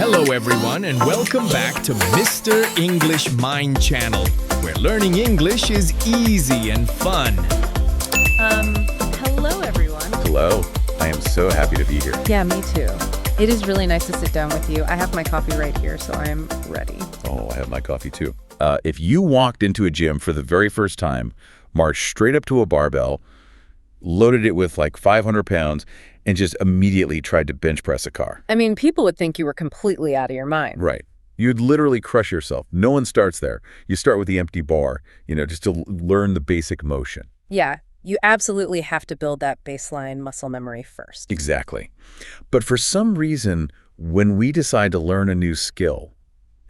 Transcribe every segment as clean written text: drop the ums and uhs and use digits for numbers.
Hello everyone and welcome back to Mr. English Mind Channel, where learning English is easy and fun. Hello everyone. Hello. I am so happy to be here. Yeah, me too. It is really nice to sit down with you. I have my coffee right here, so I'm ready. Oh, I have my coffee too. If you walked into a gym for the very first time, marched straight up to a barbell, loaded it with like 500 pounds, and just immediately tried to bench press a car. I mean, people would think you were completely out of your mind. Right. You'd literally crush yourself. No one starts there. You start with the empty bar, just to learn the basic motion. Yeah, you absolutely have to build that baseline muscle memory first. Exactly. But for some reason, when we decide to learn a new skill,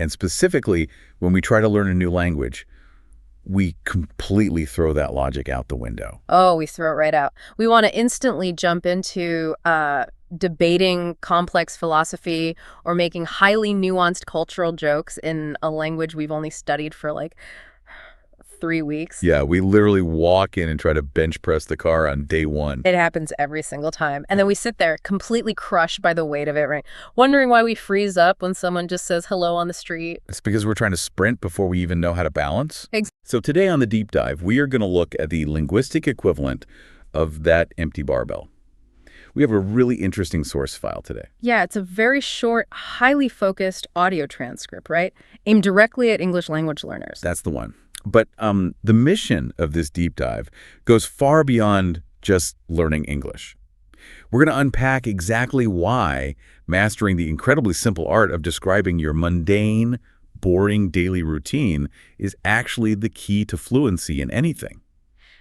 and specifically when we try to learn a new language, we completely throw that logic out the window. Oh, we throw it right out. We want to instantly jump into debating complex philosophy or making highly nuanced cultural jokes in a language we've only studied for like 3 weeks. Yeah, we literally walk in and try to bench press the car on day one. It happens every single time. And then we sit there completely crushed by the weight of it, right? Wondering why we freeze up when someone just says hello on the street. It's because we're trying to sprint before we even know how to balance. Exactly. So today on the deep dive, we are going to look at the linguistic equivalent of that empty barbell. We have a really interesting source file today. Yeah, it's a very short, highly focused audio transcript, right? Aimed directly at English language learners. That's the one. But the mission of this deep dive goes far beyond just learning English. We're going to unpack exactly why mastering the incredibly simple art of describing your mundane, boring daily routine is actually the key to fluency in anything.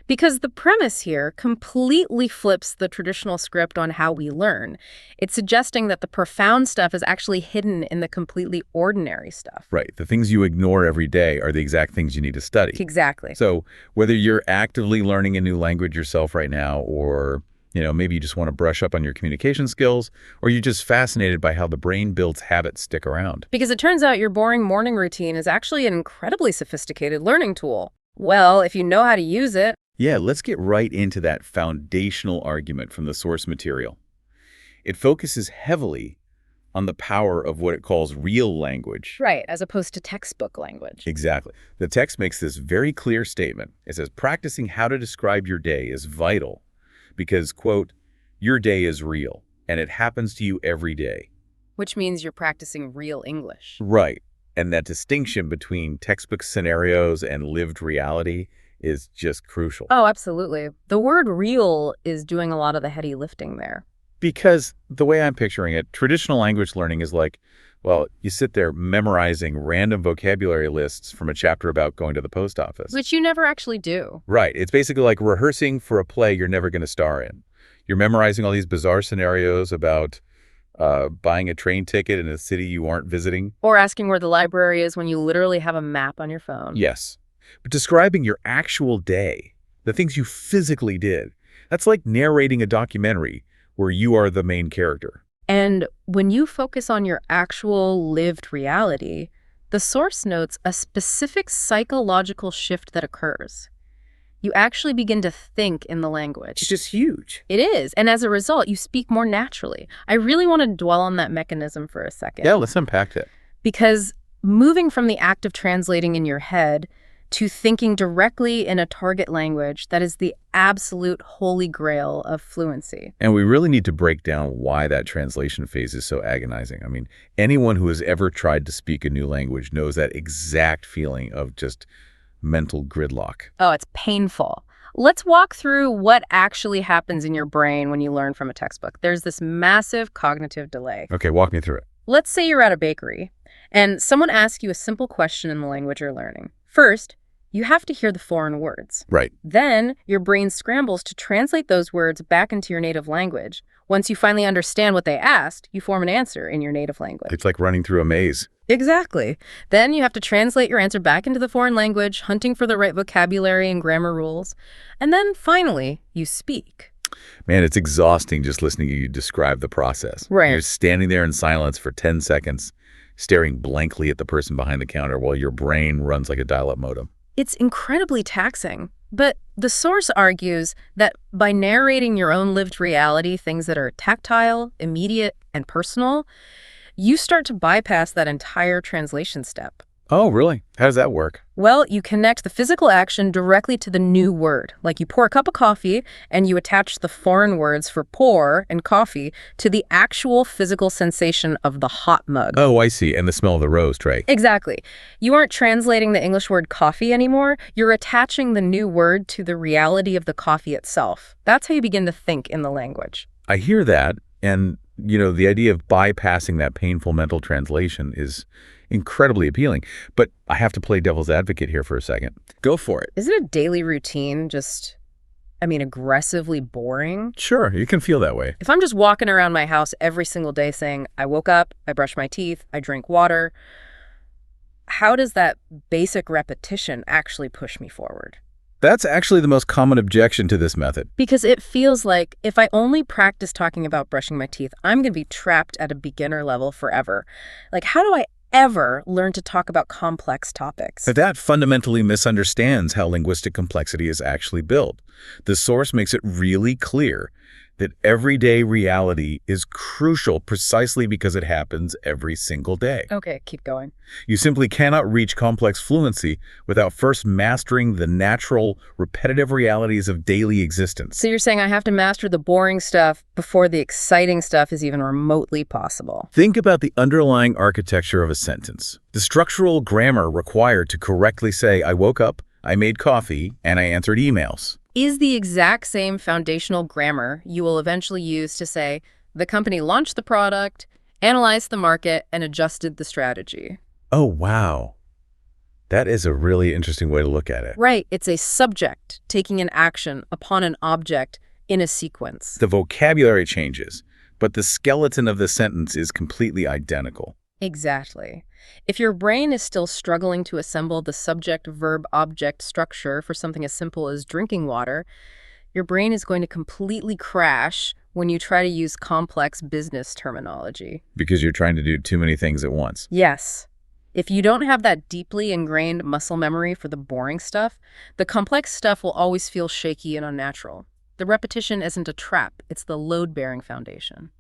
Because the premise here completely flips the traditional script on how we learn. It's suggesting that the profound stuff is actually hidden in the completely ordinary stuff. Right. The things you ignore every day are the exact things you need to study. Exactly. So whether you're actively learning a new language yourself right now, or maybe you just want to brush up on your communication skills, or you're just fascinated by how the brain builds habits stick around. Because it turns out your boring morning routine is actually an incredibly sophisticated learning tool. Well, if you know how to use it. Yeah, let's get right into that foundational argument from the source material. It focuses heavily on the power of what it calls real language. Right, as opposed to textbook language. Exactly. The text makes this very clear statement. It says, practicing how to describe your day is vital because, quote, your day is real and it happens to you every day. Which means you're practicing real English. Right. And that distinction between textbook scenarios and lived reality is just crucial. Oh, absolutely. The word real is doing a lot of the heavy lifting there. Because the way I'm picturing it, traditional language learning is like, well, you sit there memorizing random vocabulary lists from a chapter about going to the post office. Which you never actually do. Right. It's basically like rehearsing for a play you're never going to star in. You're memorizing all these bizarre scenarios about buying a train ticket in a city you aren't visiting. Or asking where the library is when you literally have a map on your phone. Yes. But describing your actual day, the things you physically did, that's like narrating a documentary where you are the main character. And when you focus on your actual lived reality, the source notes a specific psychological shift that occurs. You actually begin to think in the language. It's just huge. It is. And as a result, you speak more naturally. I really want to dwell on that mechanism for a second. Yeah, let's unpack that. Because moving from the act of translating in your head to thinking directly in a target language, that is the absolute holy grail of fluency. And we really need to break down why that translation phase is so agonizing. I mean, anyone who has ever tried to speak a new language knows that exact feeling of just mental gridlock. Oh, it's painful. Let's walk through what actually happens in your brain when you learn from a textbook. There's this massive cognitive delay. Okay, walk me through it. Let's say you're at a bakery and someone asks you a simple question in the language you're learning. First, you have to hear the foreign words. Right. Then your brain scrambles to translate those words back into your native language. Once you finally understand what they asked, you form an answer in your native language. It's like running through a maze. Exactly. Then you have to translate your answer back into the foreign language, hunting for the right vocabulary and grammar rules. And then finally, you speak. Man, it's exhausting just listening to you describe the process. Right. You're standing there in silence for 10 seconds, staring blankly at the person behind the counter while your brain runs like a dial-up modem. It's incredibly taxing, but the source argues that by narrating your own lived reality, things that are tactile, immediate, and personal, you start to bypass that entire translation step. Oh, really? How does that work? Well, you connect the physical action directly to the new word. Like you pour a cup of coffee and you attach the foreign words for pour and coffee to the actual physical sensation of the hot mug. Oh, I see. And the smell of the roast, right? Exactly. You aren't translating the English word coffee anymore. You're attaching the new word to the reality of the coffee itself. That's how you begin to think in the language. I hear that. And, the idea of bypassing that painful mental translation is incredibly appealing. But I have to play devil's advocate here for a second. Go for it. Isn't a daily routine aggressively boring? Sure, you can feel that way. If I'm just walking around my house every single day saying, I woke up, I brushed my teeth, I drink water, how does that basic repetition actually push me forward? That's actually the most common objection to this method. Because it feels like if I only practice talking about brushing my teeth, I'm going to be trapped at a beginner level forever. Like, how do I ever learn to talk about complex topics? But that fundamentally misunderstands how linguistic complexity is actually built. The source makes it really clear that everyday reality is crucial precisely because it happens every single day. Okay, keep going. You simply cannot reach complex fluency without first mastering the natural, repetitive realities of daily existence. So you're saying I have to master the boring stuff before the exciting stuff is even remotely possible. Think about the underlying architecture of a sentence. The structural grammar required to correctly say, I woke up, I made coffee, and I answered emails. Is the exact same foundational grammar you will eventually use to say, the company launched the product, analyzed the market, and adjusted the strategy. Oh, wow. That is a really interesting way to look at it. Right. It's a subject taking an action upon an object in a sequence. The vocabulary changes, but the skeleton of the sentence is completely identical. Exactly. If your brain is still struggling to assemble the subject-verb-object structure for something as simple as drinking water, your brain is going to completely crash when you try to use complex business terminology. Because you're trying to do too many things at once. Yes. If you don't have that deeply ingrained muscle memory for the boring stuff, the complex stuff will always feel shaky and unnatural. The repetition isn't a trap, it's the load-bearing foundation.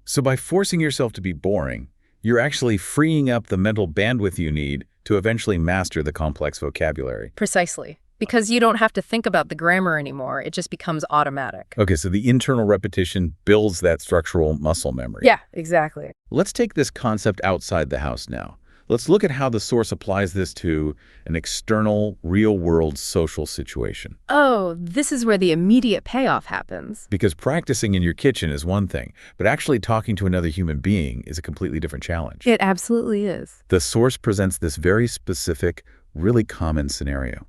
So by forcing yourself to be boring, you're actually freeing up the mental bandwidth you need to eventually master the complex vocabulary. Precisely. Because you don't have to think about the grammar anymore. It just becomes automatic. Okay, so the internal repetition builds that structural muscle memory. Yeah, exactly. Let's take this concept outside the house now. Let's look at how the source applies this to an external, real-world social situation. Oh, this is where the immediate payoff happens. Because practicing in your kitchen is one thing, but actually talking to another human being is a completely different challenge. It absolutely is. The source presents this very specific, really common scenario.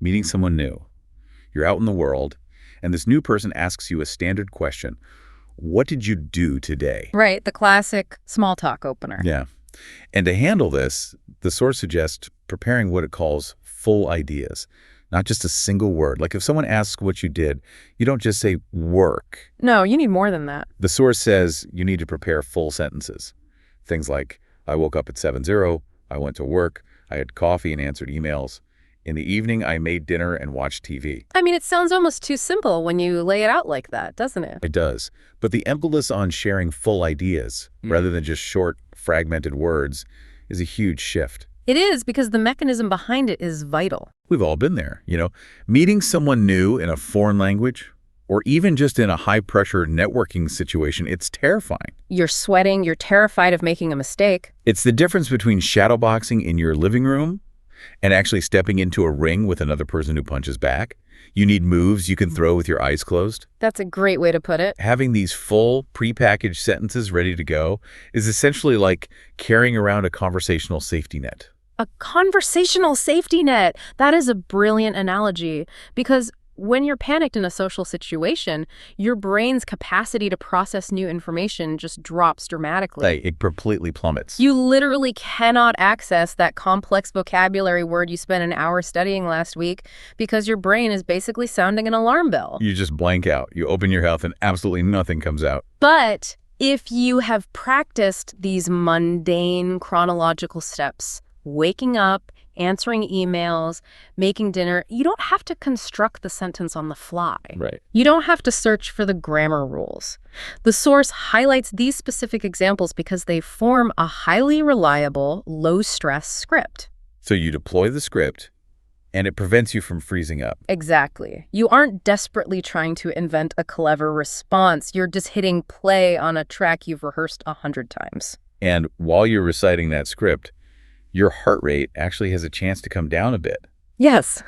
Meeting someone new. You're out in the world, and this new person asks you a standard question. What did you do today? Right, the classic small talk opener. Yeah. And to handle this, the source suggests preparing what it calls full ideas, not just a single word. Like if someone asks what you did, you don't just say work. No, you need more than that. The source says you need to prepare full sentences. Things like, I woke up at 7:00, I went to work, I had coffee and answered emails. In the evening, I made dinner and watched TV. I mean, it sounds almost too simple when you lay it out like that, doesn't it? It does. But the emphasis on sharing full ideas, rather than just short, fragmented words, is a huge shift. It is, because the mechanism behind it is vital. We've all been there, meeting someone new in a foreign language, or even just in a high-pressure networking situation, it's terrifying. You're sweating, you're terrified of making a mistake. It's the difference between shadowboxing in your living room and actually stepping into a ring with another person who punches back. You need moves you can throw with your eyes closed. That's a great way to put it. Having these full, prepackaged sentences ready to go is essentially like carrying around a conversational safety net. A conversational safety net. That is a brilliant analogy, because when you're panicked in a social situation, your brain's capacity to process new information just drops dramatically. It completely plummets. You literally cannot access that complex vocabulary word you spent an hour studying last week because your brain is basically sounding an alarm bell. You just blank out. You open your mouth and absolutely nothing comes out. But if you have practiced these mundane chronological steps, waking up, answering emails, making dinner, you don't have to construct the sentence on the fly. Right. You don't have to search for the grammar rules. The source highlights these specific examples because they form a highly reliable, low-stress script. So you deploy the script, and it prevents you from freezing up. Exactly. You aren't desperately trying to invent a clever response. You're just hitting play on a track you've rehearsed 100 times. And while you're reciting that script, your heart rate actually has a chance to come down a bit. Yes.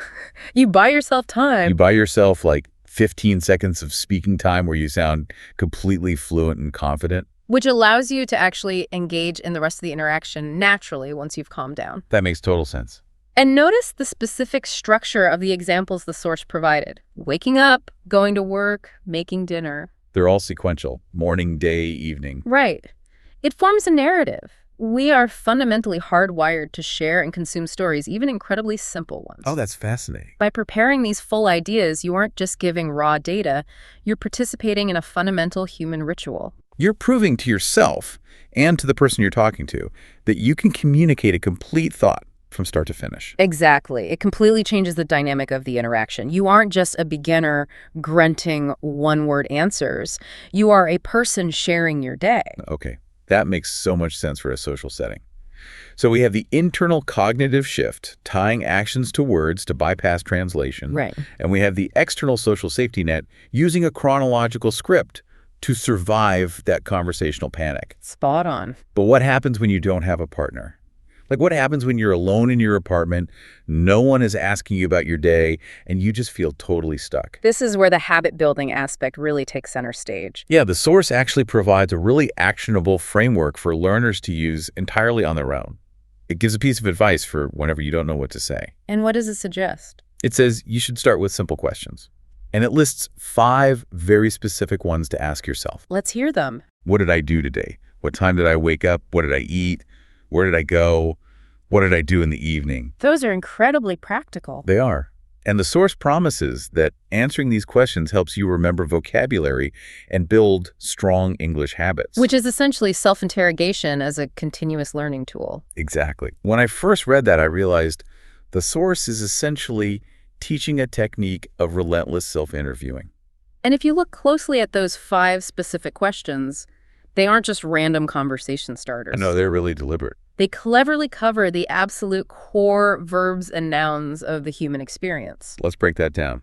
You buy yourself time. You buy yourself like 15 seconds of speaking time where you sound completely fluent and confident. Which allows you to actually engage in the rest of the interaction naturally once you've calmed down. That makes total sense. And notice the specific structure of the examples the source provided. Waking up, going to work, making dinner. They're all sequential. Morning, day, evening. Right. It forms a narrative. We are fundamentally hardwired to share and consume stories, even incredibly simple ones. Oh, that's fascinating. By preparing these full ideas, you aren't just giving raw data, you're participating in a fundamental human ritual. You're proving to yourself and to the person you're talking to that you can communicate a complete thought from start to finish. Exactly. It completely changes the dynamic of the interaction. You aren't just a beginner grunting one-word answers. You are a person sharing your day. Okay, that makes so much sense for a social setting. So we have the internal cognitive shift, tying actions to words to bypass translation. Right. And we have the external social safety net using a chronological script to survive that conversational panic. Spot on. But what happens when you don't have a partner? Like, what happens when you're alone in your apartment, no one is asking you about your day, and you just feel totally stuck? This is where the habit-building aspect really takes center stage. Yeah, the source actually provides a really actionable framework for learners to use entirely on their own. It gives a piece of advice for whenever you don't know what to say. And what does it suggest? It says you should start with simple questions. And it lists 5 very specific ones to ask yourself. Let's hear them. What did I do today? What time did I wake up? What did I eat? Where did I go? What did I do in the evening? Those are incredibly practical. They are. And the source promises that answering these questions helps you remember vocabulary and build strong English habits. Which is essentially self-interrogation as a continuous learning tool. Exactly. When I first read that, I realized the source is essentially teaching a technique of relentless self-interviewing. And if you look closely at those 5 specific questions, they aren't just random conversation starters. No, they're really deliberate. They cleverly cover the absolute core verbs and nouns of the human experience. Let's break that down.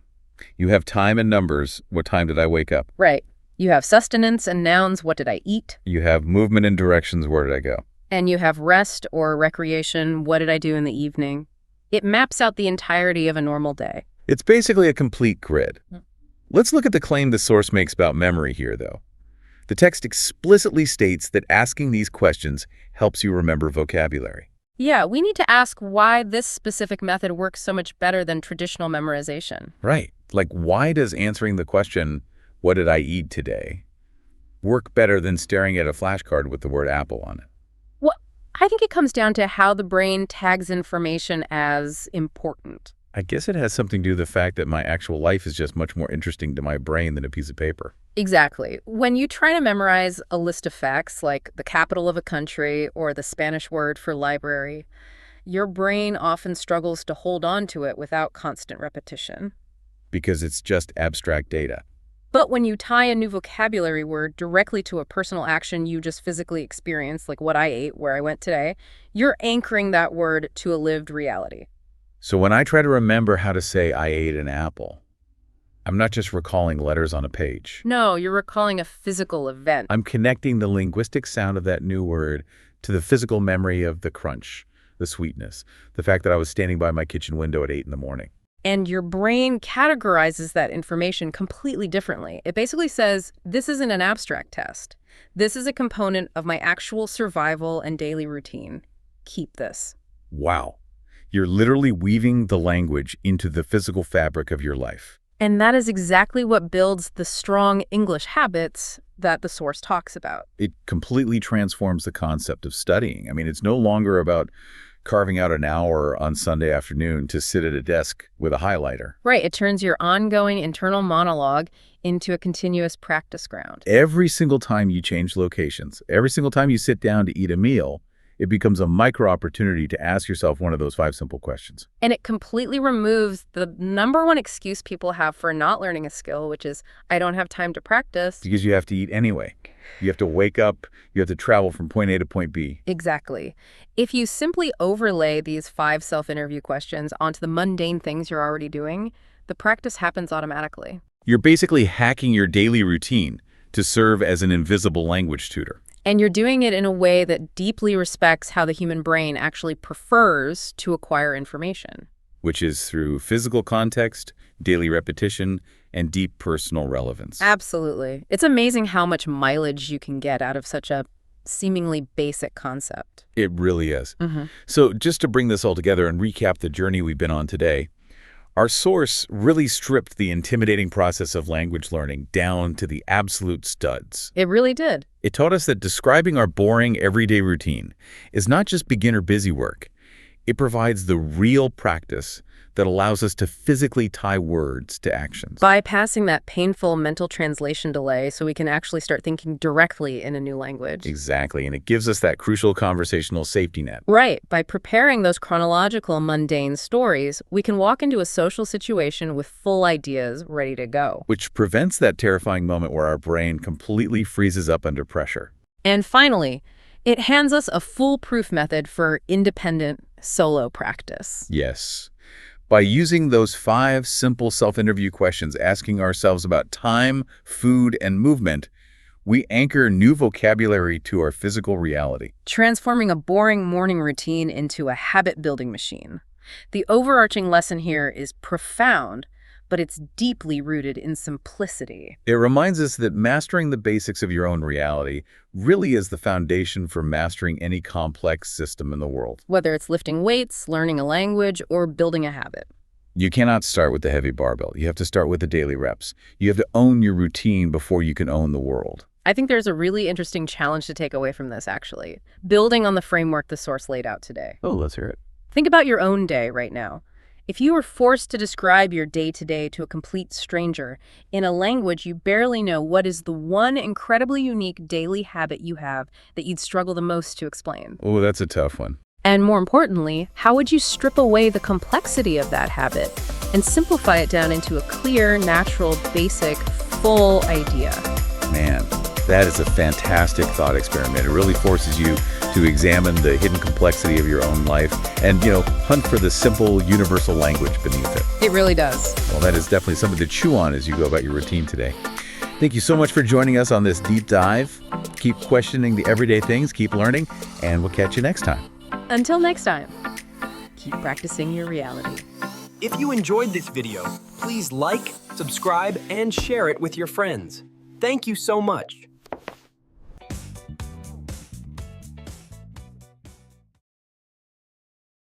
You have time and numbers. What time did I wake up? Right. You have sustenance and nouns. What did I eat? You have movement and directions. Where did I go? And you have rest or recreation. What did I do in the evening? It maps out the entirety of a normal day. It's basically a complete grid. Let's look at the claim the source makes about memory here, though. The text explicitly states that asking these questions helps you remember vocabulary. Yeah, we need to ask why this specific method works so much better than traditional memorization. Right. Like, why does answering the question, what did I eat today, work better than staring at a flashcard with the word apple on it? Well, I think it comes down to how the brain tags information as important. I guess it has something to do with the fact that my actual life is just much more interesting to my brain than a piece of paper. Exactly. When you try to memorize a list of facts like the capital of a country or the Spanish word for library, your brain often struggles to hold on to it without constant repetition. Because it's just abstract data. But when you tie a new vocabulary word directly to a personal action you just physically experienced, like what I ate, where I went today, you're anchoring that word to a lived reality. So when I try to remember how to say I ate an apple, I'm not just recalling letters on a page. No, you're recalling a physical event. I'm connecting the linguistic sound of that new word to the physical memory of the crunch, the sweetness, the fact that I was standing by my kitchen window at 8 in the morning. And your brain categorizes that information completely differently. It basically says, this isn't an abstract test. This is a component of my actual survival and daily routine. Keep this. Wow. You're literally weaving the language into the physical fabric of your life. And that is exactly what builds the strong English habits that the source talks about. It completely transforms the concept of studying. I mean, it's no longer about carving out an hour on Sunday afternoon to sit at a desk with a highlighter. Right. It turns your ongoing internal monologue into a continuous practice ground. Every single time you change locations, every single time you sit down to eat a meal, it becomes a micro opportunity to ask yourself one of those 5 simple questions. And it completely removes the number one excuse people have for not learning a skill, which is, I don't have time to practice. Because you have to eat anyway. You have to wake up, you have to travel from point A to point B. Exactly. If you simply overlay these 5 self-interview questions onto the mundane things you're already doing, the practice happens automatically. You're basically hacking your daily routine to serve as an invisible language tutor. And you're doing it in a way that deeply respects how the human brain actually prefers to acquire information. Which is through physical context, daily repetition, and deep personal relevance. Absolutely. It's amazing how much mileage you can get out of such a seemingly basic concept. It really is. Mm-hmm. So just to bring this all together and recap the journey we've been on today, our source really stripped the intimidating process of language learning down to the absolute studs. It really did. It taught us that describing our boring everyday routine is not just beginner busy work. It provides the real practice that allows us to physically tie words to actions. Bypassing that painful mental translation delay so we can actually start thinking directly in a new language. Exactly, and it gives us that crucial conversational safety net. Right. By preparing those chronological, mundane stories, we can walk into a social situation with full ideas ready to go. Which prevents that terrifying moment where our brain completely freezes up under pressure. And finally, it hands us a foolproof method for independent solo practice. Yes. By using those 5 simple self-interview questions, asking ourselves about time, food, and movement, we anchor new vocabulary to our physical reality. Transforming a boring morning routine into a habit-building machine. The overarching lesson here is profound, but it's deeply rooted in simplicity. It reminds us that mastering the basics of your own reality really is the foundation for mastering any complex system in the world. Whether it's lifting weights, learning a language, or building a habit. You cannot start with the heavy barbell. You have to start with the daily reps. You have to own your routine before you can own the world. I think there's a really interesting challenge to take away from this, actually. Building on the framework the source laid out today. Oh, let's hear it. Think about your own day right now. If you were forced to describe your day-to-day to a complete stranger in a language you barely know, what is the one incredibly unique daily habit you have that you'd struggle the most to explain? Oh, that's a tough one. And more importantly, how would you strip away the complexity of that habit and simplify it down into a clear, natural, basic, full idea? Man, that is a fantastic thought experiment. It really forces you to examine the hidden complexity of your own life and, hunt for the simple, universal language beneath it. It really does. Well, that is definitely something to chew on as you go about your routine today. Thank you so much for joining us on this deep dive. Keep questioning the everyday things, keep learning, and we'll catch you next time. Until next time, keep practicing your reality. If you enjoyed this video, please like, subscribe, and share it with your friends. Thank you so much.